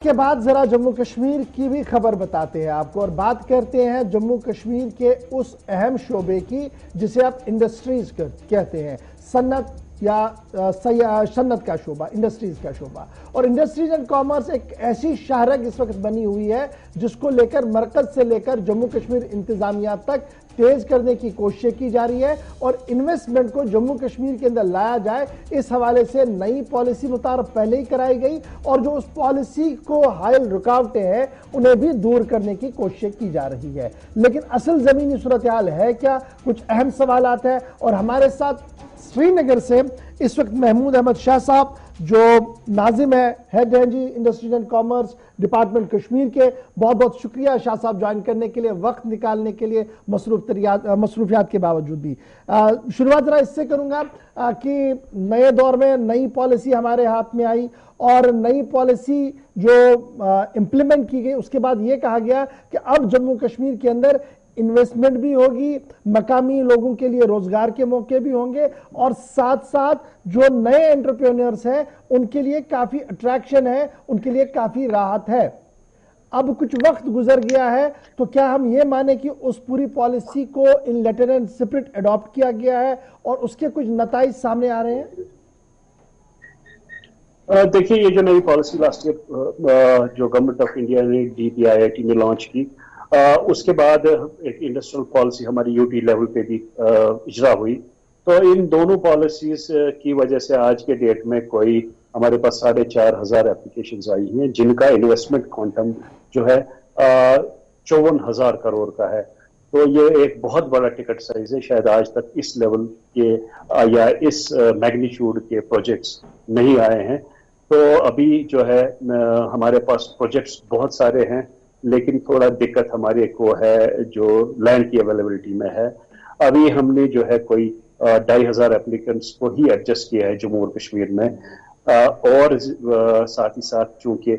کے بعد ذرا جموں کشمیر کی بھی خبر بتاتے ہیں آپ کو اور بات کرتے ہیں جموں کشمیر کے اس اہم شعبے کی جسے آپ انڈسٹریز کہتے ہیں، صنعت یا صنعت کا شعبہ، انڈسٹریز کا شعبہ۔ اور انڈسٹریز اینڈ کامرس ایک ایسی شاہراہ اس وقت بنی ہوئی ہے جس کو لے کر مرکز سے لے کر جموں کشمیر انتظامیہ تک تیز کرنے کی کوششیں کی جا رہی ہے اور انویسٹمنٹ کو جموں کشمیر کے اندر لایا جائے، اس حوالے سے نئی پالیسی متعارف پہلے ہی کرائی گئی اور جو اس پالیسی کو حائل رکاوٹیں ہیں انہیں بھی دور کرنے کی کوششیں کی جا رہی ہے۔ لیکن اصل زمینی صورتحال ہے کیا؟ کچھ اہم سوالات ہیں اور ہمارے ساتھ سری نگر سے اس وقت محمود احمد شاہ صاحب جو ناظم ہے، ہیڈ ہیں جی industries and commerce department Kashmir کے۔ بہت بہت شکریہ شاہ صاحب جوائن کرنے کے لیے، وقت نکالنے کے لیے مصروفیات کے باوجود بھی۔ شروعات ذرا اس سے کروں گا کہ نئے دور میں نئی پالیسی ہمارے ہاتھ میں آئی اور نئی پالیسی جو امپلیمنٹ کی گئی اس کے بعد یہ کہا گیا کہ اب جموں کشمیر کے اندر انویسٹمنٹ بھی ہوگی، مقامی لوگوں کے لیے روزگار کے موقع بھی ہوں گے اور ساتھ ساتھ جو نئے انٹرپرینورز ہیں ان کے لیے کافی اٹریکشن ہے، ان کے لیے کافی راحت ہے۔ اب کچھ وقت گزر گیا ہے تو کیا ہم یہ مانیں کہ اس پوری پالیسی کو ان لیٹر اینڈ اسپرٹ اڈاپٹ کیا گیا ہے اور اس کے کچھ نتائج سامنے آ رہے ہیں؟ دیکھیے، یہ جو نئی پالیسی لاسٹ ایئر جو گورنمنٹ آف انڈیا نے DPIIT میں لانچ کی، اس کے بعد ایک انڈسٹریل پالیسی ہماری UT لیول پہ بھی اجرا ہوئی، تو ان دونوں پالیسیز کی وجہ سے آج کے ڈیٹ میں کوئی ہمارے پاس 4,500 اپلیکیشنز آئی ہیں جن کا انویسٹمنٹ کوانٹم جو ہے 54,000 کروڑ کا ہے۔ تو یہ ایک بہت بڑا ٹکٹ سائز ہے، شاید آج تک اس لیول کے یا اس میگنیچیوڈ کے پروجیکٹس نہیں آئے ہیں۔ تو ابھی جو ہے ہمارے پاس پروجیکٹس بہت سارے ہیں لیکن تھوڑا دقت ہمارے کو ہے جو لینڈ کی اویلیبلٹی میں ہے۔ ابھی ہم نے جو ہے کوئی 2,500 اپلیکنٹس کو ہی ایڈجسٹ کیا ہے جموں اور کشمیر میں، اور ساتھ ہی ساتھ چونکہ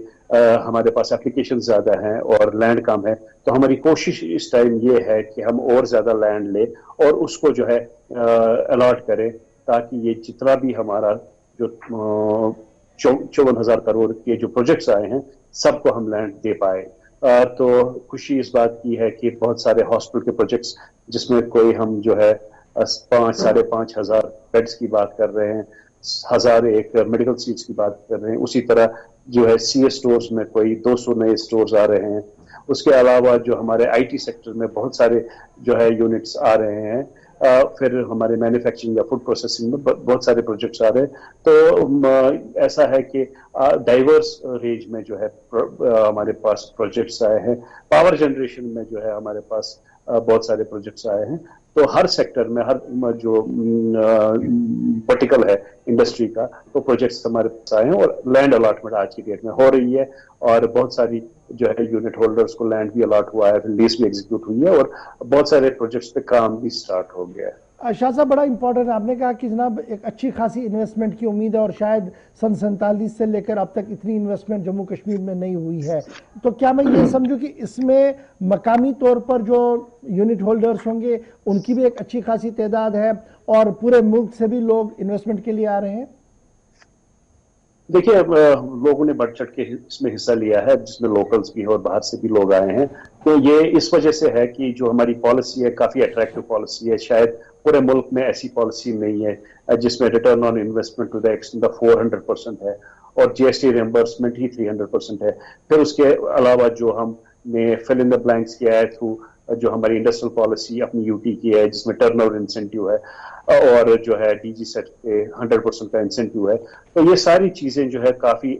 ہمارے پاس اپلیکیشن زیادہ ہیں اور لینڈ کم ہے تو ہماری کوشش اس ٹائم یہ ہے کہ ہم اور زیادہ لینڈ لیں اور اس کو جو ہے الاٹ کریں تاکہ یہ جتنا بھی ہمارا جو 54,000 کروڑ کے جو پروجیکٹس آئے ہیں سب کو ہم لینڈ دے پائے۔ تو خوشی اس بات کی ہے کہ بہت سارے ہاسپٹل کے پروجیکٹس جس میں کوئی ہم جو ہے 5,500 بیڈز کی بات کر رہے ہیں، 1,001 میڈیکل سیٹس کی بات کر رہے ہیں، اسی طرح جو ہے CA سٹورز میں کوئی 200 نئے سٹورز آ رہے ہیں۔ اس کے علاوہ جو ہمارے IT سیکٹر میں بہت سارے جو ہے یونٹس آ رہے ہیں، پھر ہمارے مینوفیکچرنگ یا فوڈ پروسیسنگ میں بہت سارے پروجیکٹس آ رہے ہیں۔ تو ایسا ہے کہ ڈائیورس رینج میں جو ہے ہمارے پاس پروجیکٹس آئے ہیں۔ پاور جنریشن میں جو ہے ہمارے پاس بہت سارے پروجیکٹس آئے ہیں۔ تو ہر سیکٹر میں ہر جو ورٹیکل ہے انڈسٹری کا تو پروجیکٹس ہمارے پاس آئے ہیں اور لینڈ الاٹمنٹ آج کی ڈیٹ میں ہو رہی ہے اور بہت ساری جو ہے یونٹ ہولڈرز کو لینڈ بھی الاٹ ہوا ہے، لیز بھی ایگزیکیوٹ ہوئی ہے اور بہت سارے پروجیکٹس پہ کام بھی سٹارٹ ہو گیا ہے۔ شاہ صاحب بڑا امپورٹنٹ آپ نے کہا کہ جناب ایک اچھی خاصی انویسٹمنٹ کی امید ہے اور شاید سن 47 سے لے کر اب تک اتنی انویسٹمنٹ جموں کشمیر میں نہیں ہوئی ہے، تو کیا میں یہ سمجھوں کہ اس میں مقامی طور پر جو یونٹ ہولڈرز ہوں گے ان کی بھی ایک اچھی خاصی تعداد ہے اور پورے ملک سے بھی لوگ انویسٹمنٹ کے لیے آ رہے ہیں؟ دیکھیے، لوگوں نے بڑھ چڑھ کے اس میں حصہ لیا ہے جس میں لوکلز بھی اور باہر سے بھی لوگ آئے ہیں، تو یہ اس وجہ سے ہے کہ جو ہماری پالیسی ہے کافی اٹریکٹیو پالیسی ہے۔ شاید پورے ملک میں ایسی پالیسی نہیں ہے جس میں return on investment to the extent of 400% ہے اور GST ریمبرسمنٹ ہی 300% ہے۔ پھر اس کے علاوہ جو ہم نے فل ان دا بلینکس کیا ہے تھرو جو ہماری انڈسٹریل پالیسی اپنی UT کی ہے جس میں ٹرن اوور انسینٹیو ہے اور جو ہے DG سیٹ پہ 100% کا انسینٹیو ہے، تو یہ ساری چیزیں جو ہے کافی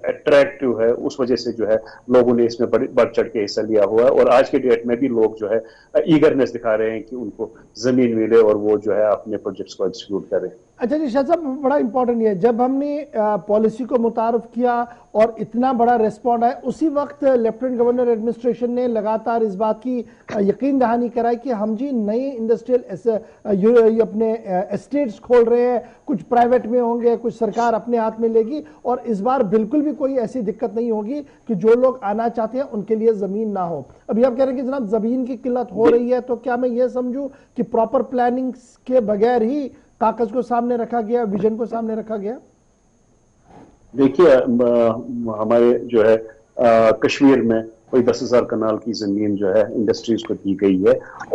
اٹریکٹیو ہے، اس وجہ سے جو ہے لوگوں نے اس میں بڑھ چڑھ کے حصہ لیا ہوا ہے اور آج کے ڈیٹ میں بھی لوگ جو ہے ایگرنیس دکھا رہے ہیں کہ ان کو زمین ملے اور وہ جو ہے اپنے پروجیکٹس کو ایگزیکیوٹ کریں۔ اچھا جی شاہ صاحب، بڑا امپورٹنٹ یہ جب ہم نے پالیسی کو متعارف کیا اور اتنا بڑا ریسپونڈ آیا، اسی وقت لیفٹیننٹ گورنر ایڈمنسٹریشن نے لگاتار اس بات کی یقین دہانی کرائی کہ ہم جی نئی انڈسٹریل اپنے اسٹیٹس کھول رہے ہیں، کچھ پرائیویٹ میں ہوں گے، کچھ سرکار اپنے ہاتھ میں لے گی اور اس بار بالکل بھی کوئی ایسی دقت نہیں ہوگی کہ جو لوگ آنا چاہتے ہیں ان کے لیے زمین نہ ہو۔ ابھی آپ کہہ رہے ہیں کہ جناب زمین کی قلت ہو رہی ہے، تو کیا میں یہ سمجھوں کہ پراپر پلاننگ کے بغیر ہی کاغذ کو سامنے رکھا گیا، ویژن کو سامنے رکھا گیا؟ دیکھیے ہمارے جو ہے کشمیر میں کوئی 10,000 کنال کی زمین جو ہے انڈسٹریز کو دی گئی ہے،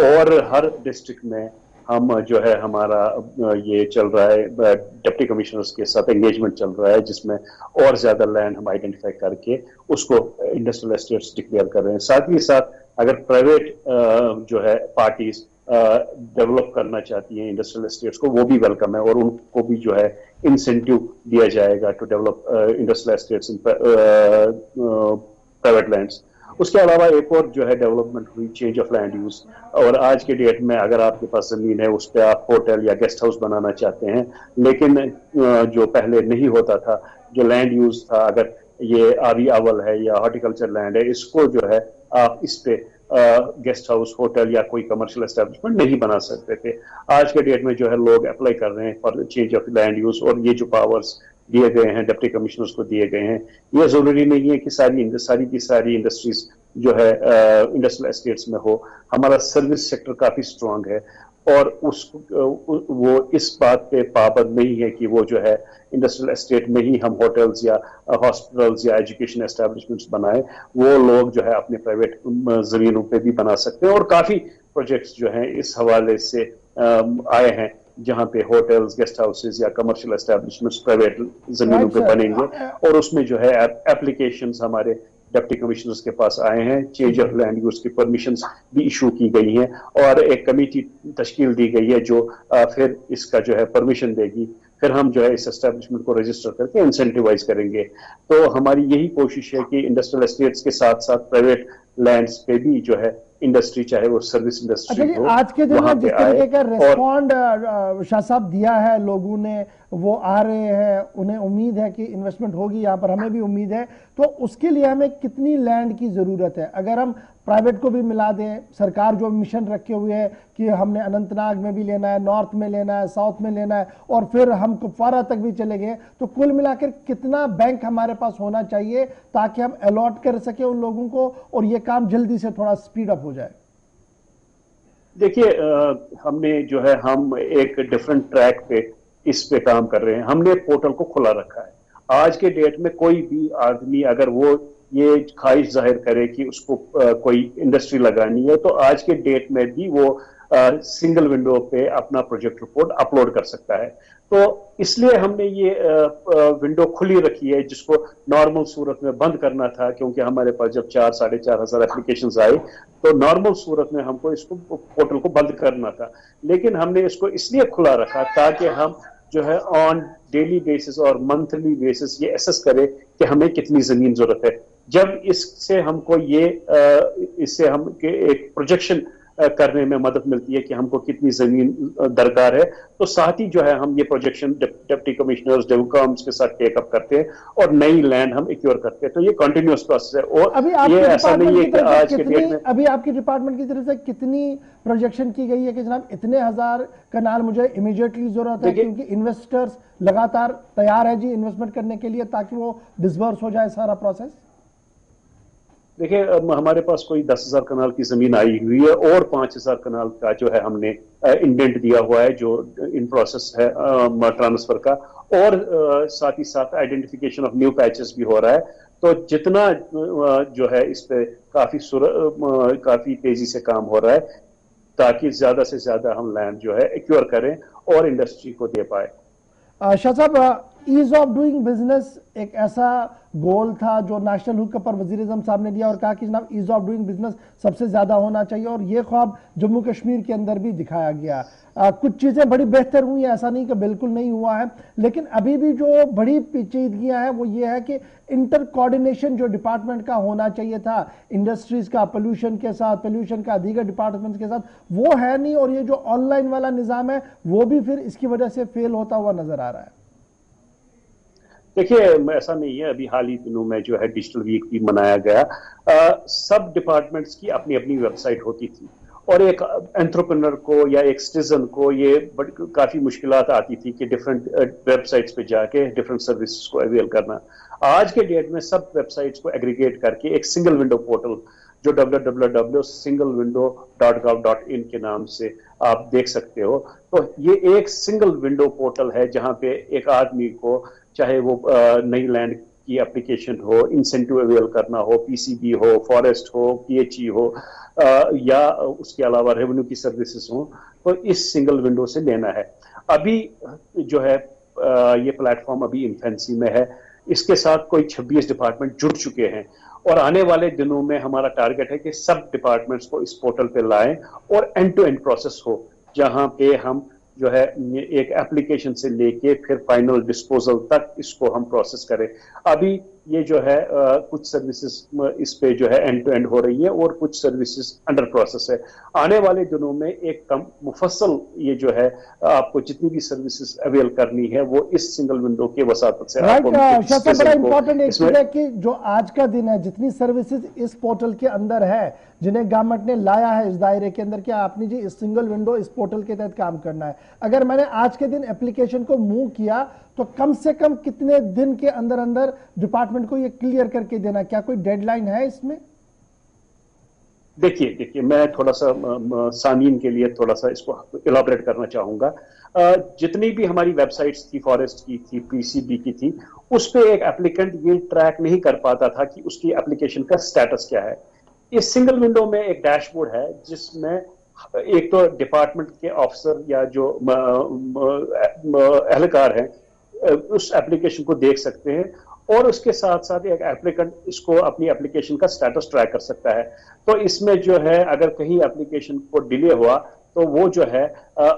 اور ہر ڈسٹرکٹ میں ہم جو ہے ہمارا یہ چل رہا ہے ڈپٹی کمشنرز کے ساتھ انگیجمنٹ چل رہا ہے، جس میں اور زیادہ لینڈ ہم آئیڈینٹیفائی کر کے اس کو انڈسٹریل اسٹیٹس ڈکلیئر کر رہے ہیں. ساتھ ہی ساتھ اگر پرائیویٹ جو ہے پارٹیز ڈیولپ کرنا چاہتی ہیں انڈسٹریل اسٹیٹس کو، وہ بھی ویلکم ہے، اور ان کو بھی جو ہے انسینٹیو دیا جائے گا to develop industrial estates in private lands. اس کے علاوہ ایک اور جو ہے ڈیولپمنٹ ہوئی چینج آف لینڈ یوز، اور آج کے ڈیٹ میں اگر آپ کے پاس زمین ہے اس پہ آپ ہوٹل یا گیسٹ ہاؤس بنانا چاہتے ہیں، لیکن جو پہلے نہیں ہوتا تھا، جو لینڈ یوز تھا، اگر یہ آبی اول ہے یا ہارٹیکلچر لینڈ ہے، اس کو جو ہے آپ اس پہ گیسٹ ہاؤس، ہوٹل یا کوئی کمرشل اسٹیبلشمنٹ نہیں بنا سکتے تھے. آج کے ڈیٹ میں جو ہے لوگ اپلائی کر رہے ہیں for change of land use, اور یہ جو پاورز دیے گئے ہیں ڈپٹی کمشنرز کو دیے گئے ہیں، یہ ضروری نہیں ہے کہ ساری کی ساری انڈسٹریز جو ہے انڈسٹریل اسٹیٹس میں ہو. ہمارا سروس سیکٹر کافی اسٹرانگ ہے، اور وہ اس بات پہ پابند نہیں ہے کہ وہ جو ہے انڈسٹریل اسٹیٹ میں ہی ہم ہوٹلز یا ہاسپٹلز یا ایجوکیشن اسٹیبلشمنٹس بنائیں. وہ لوگ جو ہے اپنے پرائیویٹ زمینوں پہ بھی بنا سکتے ہیں، اور کافی پروجیکٹس جو ہیں اس حوالے سے آئے ہیں جہاں پہ ہوٹلز، گیسٹ ہاؤسز یا کمرشل اسٹیبلشمنٹس پرائیویٹ زمینوں پہ بنیں گے، اور اس میں جو ہے اپلیکیشنز ہمارے ڈپٹی کمشنرز کے پاس آئے ہیں. چینج آف لینڈ یوز کی پرمیشنز بھی ایشو کی گئی ہیں، اور ایک کمیٹی تشکیل دی گئی ہے جو پھر اس کا جو ہے پرمیشن دے گی. پھر ہم جو ہے اس اسٹیبلشمنٹ کو رجسٹر کر کے انسینٹیوائز کریں گے. تو ہماری یہی کوشش ہے کہ انڈسٹریل اسٹیٹس کے ساتھ ساتھ پرائیویٹ لینڈز پہ بھی جو ہے انڈسٹری، چاہے وہ سروس انڈسٹری ہو، آج کے دن میں جس طریقے کا ریسپونڈ شاہ صاحب دیا ہے لوگوں نے، وہ آ رہے ہیں، انہیں امید ہے کہ انویسٹمنٹ ہوگی یہاں پر، ہمیں بھی امید ہے. تو اس کے لیے ہمیں کتنی لینڈ کی ضرورت ہے؟ اگر ہم پرائیویٹ کو بھی ملا دیں، سرکار جو مشن رکھے ہوئے ہے کہ ہم نے اننت ناگ میں بھی لینا ہے، نارتھ میں لینا ہے، ساؤتھ میں لینا ہے، اور پھر ہم کپوارہ تک بھی چلے گئے، تو کل ملا کر کتنا بینک ہمارے پاس ہونا چاہیے تاکہ ہم الاٹ کر سکیں ان لوگوں کو اور یہ کام جلدی سے تھوڑا سپیڈ اپ ہو جائے؟ دیکھیے ہم نے جو ہے ہم ایک ڈفرنٹ ٹریک پہ اس پہ کام کر رہے ہیں. ہم نے پورٹل کو کھلا رکھا ہے. آج کے ڈیٹ میں کوئی بھی آدمی اگر وہ یہ خواہش ظاہر کرے کہ اس کو کوئی انڈسٹری لگانی ہے، تو آج کے ڈیٹ میں بھی وہ سنگل ونڈو پہ اپنا پروجیکٹ رپورٹ اپلوڈ کر سکتا ہے. تو اس لیے ہم نے یہ ونڈو کھلی رکھی ہے، جس کو نارمل صورت میں بند کرنا تھا، کیونکہ ہمارے پاس جب 4,500 اپلیکیشنز آئی تو نارمل صورت میں ہم کو اس کو پورٹل کو بند کرنا تھا. لیکن ہم نے اس کو اس لیے کھلا رکھا تاکہ ہم جو ہے آن ڈیلی بیسس اور منتھلی بیسس یہ اسیس کرے کہ ہمیں کتنی زمین ضرورت ہے. جب اس سے ہم کو اس سے ہم ایک پروجیکشن کرنے میں مدد ملتی ہے کہ ہم کو کتنی زمین درکار ہے، تو ساتھ ہی جو ہے ہم یہ پروجیکشن ڈپٹی کمشنرز ڈیوکامس کے ساتھ ٹیک اپ کرتے ہیں اور نئی لینڈ ہم ایکیور کرتے ہیں. تو یہ کنٹینیوس پروسیس ہے، اور یہ ایسا نہیں ہے کہ آج کے ڈیٹ میں. ابھی آپ کی ڈپارٹمنٹ کی طرف سے کتنی پروجیکشن کی گئی ہے کہ جناب اتنے ہزار کنال مجھے امیڈیٹلی ضرورت ہے، کیونکہ انویسٹرز لگاتار تیار ہے جی انویسٹمنٹ کرنے کے لیے تاکہ وہ ڈسبرس ہو جائے سارا پروسیس؟ دیکھیں ہمارے پاس کوئی 10,000 کنال کی زمین آئی ہوئی ہے، اور 5,000 کنال کا جو ہے ہم نے انڈینٹ دیا ہوا ہے جو ان پروسیس ہے ٹرانسفر کا، اور ساتھ ہی ساتھ آئیڈینٹیفیکیشن آف نیو پیچز بھی ہو رہا ہے. تو جتنا جو ہے اس پہ کافی تیزی سے کام ہو رہا ہے تاکہ زیادہ سے زیادہ ہم لینڈ جو ہے ایکیور کریں اور انڈسٹری کو دے پائے. شاہ صاحب، ایز آف ڈوئنگ بزنس ایک ایسا گول تھا جو نیشنل حکم پر وزیر اعظم صاحب نے دیا اور کہا کہ جناب ایز آف ڈوئنگ بزنس سب سے زیادہ ہونا چاہیے، اور یہ خواب جموں کشمیر کے اندر بھی دکھایا گیا. کچھ چیزیں بڑی بہتر ہوئی ہیں، ایسا نہیں کہ بالکل نہیں ہوا ہے، لیکن ابھی بھی جو بڑی پیچیدگیاں ہیں وہ یہ ہے کہ انٹر کوارڈینیشن جو ڈپارٹمنٹ کا ہونا چاہیے تھا انڈسٹریز کا پولوشن کے ساتھ، پولوشن کا دیگر ڈپارٹمنٹ کے ساتھ، وہ ہے نہیں، اور یہ جو آن لائن والا نظام ہے وہ بھی پھر اس کی وجہ سے فیل ہوتا ہوا نظر آ رہا ہے. دیکھیے ایسا نہیں ہے، ابھی حال ہی دنوں میں جو ہے ڈیجیٹل ویک بھی منایا گیا. سب ڈپارٹمنٹس کی اپنی اپنی ویب سائٹ ہوتی تھی، اور ایک انٹرپرینر کو یا ایک سٹیزن کو یہ کافی مشکلات آتی تھی کہ ڈفرینٹ ویب سائٹس پہ جا کے ڈفرینٹ سروسز کو اویل کرنا. آج کے ڈیٹ میں سب ویب سائٹس کو ایگریگیٹ کر کے ایک سنگل ونڈو پورٹل جو www.singlewindow.gov.in کے نام سے آپ دیکھ سکتے ہو. تو یہ ایک سنگل ونڈو پورٹل ہے جہاں پہ ایک آدمی کو چاہے وہ نئی لینڈ کی اپلیکیشن ہو, انسینٹیو اویل کرنا ہو, PCB ہو, فارسٹ ہو, PHE ہو, یا اس کے علاوہ ریونیو کی سروسز ہوں, تو اس سنگل ونڈو سے لینا ہے. ابھی جو ہے یہ پلیٹ فارم ابھی انفینسی میں ہے. اس کے ساتھ کوئی 26 ڈپارٹمنٹ جڑ چکے ہیں, اور آنے والے دنوں میں ہمارا ٹارگٹ ہے کہ سب ڈپارٹمنٹس کو اس پورٹل پہ لائیں اور اینڈ ٹو اینڈ پروسیس ہو, جہاں پہ ہم جو ہے ایک اپلیکیشن سے لے کے پھر فائنل ڈسپوزل تک اس کو ہم پروسیس کریں. ابھی یہ جو ہے کچھ سروسز اس پہ جو ہے اینڈ ٹو اینڈ ہو رہی ہیں اور کچھ سروسز انڈر پروسیس ہے. آنے والے دنوں میں ایک کم مفصل یہ جو ہے آپ کو جتنی بھی سروسز اویل کرنی ہے وہ اس سنگل ونڈو کے وساطت سے آپ کو. بڑا امپورٹنٹ ایک چیز ہے کہ جو آج کا دن ہے, جتنی سروسز اس پورٹل کے اندر ہے جنہیں گورنمنٹ نے لایا ہے اس دائرے کے اندر کہ آپ نے جی اس سنگل ونڈو اس پورٹل کے تحت کام کرنا ہے, اگر میں نے آج کے دن اپلیکیشن کو موو کیا تو کم سے کم کتنے دن کے اندر اندر ڈپارٹمنٹ کو یہ کلیئر کر کے دینا, کیا کوئی ڈیڈ لائن ہے اس میں؟ دیکھیے میں تھوڑا سا سامعین کے لیے تھوڑا سا اس کو الابریٹ کرنا چاہوں گا. جتنی بھی ہماری ویب سائٹس تھی, فارسٹ کی تھی, PCB کی تھی, اس پہ ایک اپلیکنٹ یہ ٹریک نہیں کر پاتا تھا کہ اس کی اپلیکیشن کا سٹیٹس کیا ہے. اس سنگل ونڈو میں ایک ڈیش بورڈ ہے جس میں ایک تو ڈپارٹمنٹ کے آفیسر یا جو اہلکار ہیں اس اپلیکیشن کو دیکھ سکتے ہیں, اور اس کے ساتھ ساتھ ایک ایپلیکنٹ اس کو اپنی اپلیکیشن کا سٹیٹس ٹریک کر سکتا ہے. تو اس میں جو ہے اگر کہیں اپلیکیشن کو ڈیلے ہوا تو وہ جو ہے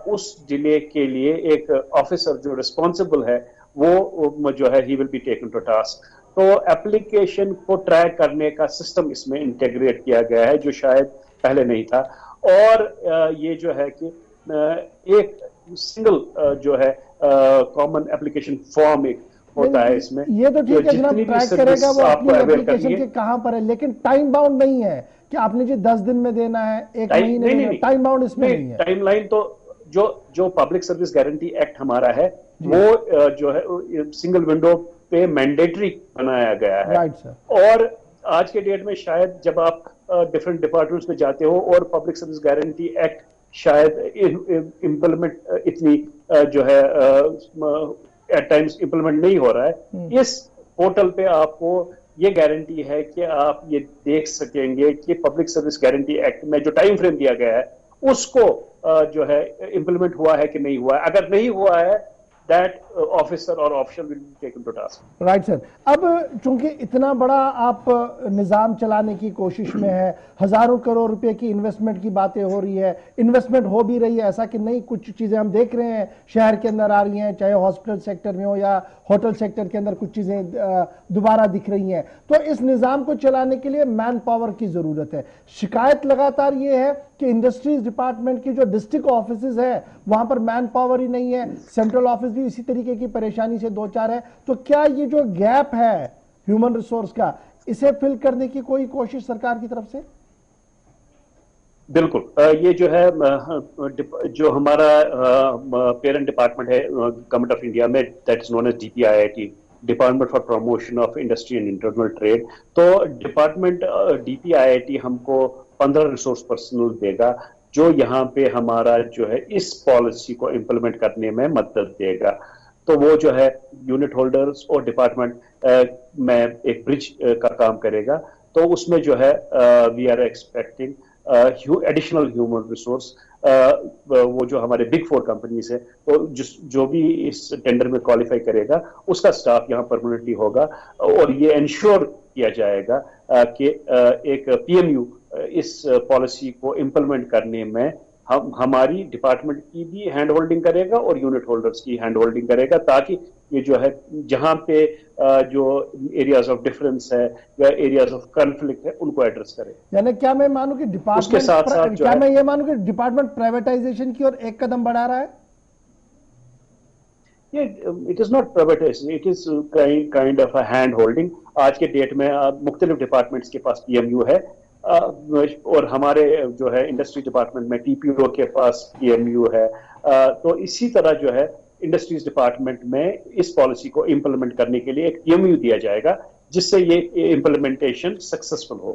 اس ڈیلے کے لیے ایک آفیسر جو ریسپانسبل ہے وہ جو ہے he will be taken to task. تو ایپلیکیشن کو ٹریک کرنے کا سسٹم اس میں انٹیگریٹ کیا گیا ہے جو شاید پہلے نہیں تھا, اور یہ جو ہے کہ ایک سنگل جو ہے کامن ایپلیکیشن فارم ایک ہوتا ہے اس میں. یہ تو ٹھیک ہے جناب, ٹریک کرے گا وہ اپنی ایپلیکیشن کے کہاں پر ہے, لیکن ٹائم باؤنڈ نہیں ہے کہ آپ نے جی 10 دن میں دینا ہے, 1 مہینے میں, ٹائم باؤنڈ اس میں نہیں ہے. ٹائم لائن تو جو پبلک سروس گارنٹی ایکٹ ہمارا ہے وہ جو ہے سنگل ونڈو پہ مینڈیٹری بنایا گیا ہے. اور آج کے ڈیٹ میں شاید جب آپ ڈفرینٹ ڈپارٹمنٹس میں جاتے ہو اور پبلک سروس گارنٹی ایکٹ شاید امپلیمنٹ اتنی جو ہے ایٹ ٹائمز امپلیمنٹ نہیں ہو رہا ہے, اس پورٹل پہ آپ کو یہ گارنٹی ہے کہ آپ یہ دیکھ سکیں گے کہ پبلک سروس گارنٹی ایکٹ میں جو ٹائم فریم دیا گیا ہے اس کو جو ہے امپلیمنٹ ہوا ہے کہ نہیں ہوا ہے. اگر نہیں ہوا ہے that officer or official will be taken to task. Right sir. اب چونکہ اتنا بڑا آپ نظام چلانے کی کوشش میں ہے, ہزاروں کروڑ روپے کی انویسٹمنٹ کی باتیں ہو رہی ہے, انویسٹمنٹ ہو بھی رہی ہے, ایسا کہ نہیں کچھ چیزیں ہم دیکھ رہے ہیں شہر کے اندر آ رہی ہیں, چاہے ہاسپٹل سیکٹر میں ہو یا ہوٹل سیکٹر کے اندر کچھ چیزیں دوبارہ دکھ رہی ہیں. تو اس نظام کو چلانے کے لیے مین پاور کی ضرورت ہے. شکایت لگاتار یہ ہے کہ انڈسٹریز ڈپارٹمنٹ کی جو ڈسٹرکٹ آفیسز ہے وہاں پر مین پاور ہی نہیں ہے, سینٹرل آفس بھی اسی طریقے کی پریشانی سے دو چار ہے. تو کیا یہ جو گیپ ہے ہیومن ریسورس کا, اسے فل کرنے کی کوئی کوشش سرکار کی طرف سے؟ بالکل, یہ جو ہے جو ہمارا پیرنٹ ڈپارٹمنٹ ہے گورنمنٹ آف انڈیا میں, that is known as DPIIT, department for promotion of industry and internal trade. تو ڈپارٹمنٹ DPIIT ہم کو 15 ریسورس پرسنل دے گا جو یہاں پہ ہمارا جو ہے اس پالیسی کو امپلیمنٹ کرنے میں مدد دے گا. تو وہ جو ہے یونٹ ہولڈرز اور ڈپارٹمنٹ میں ایک برج کا کام کرے گا. تو اس میں جو ہے we are expecting additional human resource, وہ جو ہمارے بگ 4 کمپنیز ہیں تو جو بھی اس ٹینڈر میں کوالیفائی کرے گا اس کا سٹاف یہاں پرماننٹلی ہوگا, اور یہ انشور کیا جائے گا کہ ایک PMU اس پالیسی کو امپلیمنٹ کرنے میں ہماری ڈپارٹمنٹ کی بھی ہینڈ ہولڈنگ کرے گا اور یونٹ ہولڈرز کی ہینڈ ہولڈنگ کرے گا, تاکہ یہ جو ہے جہاں پہ جو ایریاز آف ڈفرنس ہے یا ایریاز آف کنفلکٹ ہے ان کو ایڈریس کرے. یعنی کیا میں مانوں کہ ڈپارٹمنٹ, کیا میں یہ مانوں کہ ڈپارٹمنٹ پرائیویٹائزیشن کی اور ایک قدم بڑھا رہا ہے؟ It is not privatization, it is kind of a hand holding. آج کے ڈیٹ میں مختلف ڈپارٹمنٹس کے پاس PMU ہے, اور ہمارے جو ہے انڈسٹری ڈپارٹمنٹ میں TPO کے پاس PMU ہے. تو اسی طرح جو ہے انڈسٹریز ڈپارٹمنٹ میں اس پالیسی کو امپلیمنٹ کرنے کے لیے ایک PMU دیا جائے گا جس سے یہ امپلیمنٹیشن سکسسفل ہو.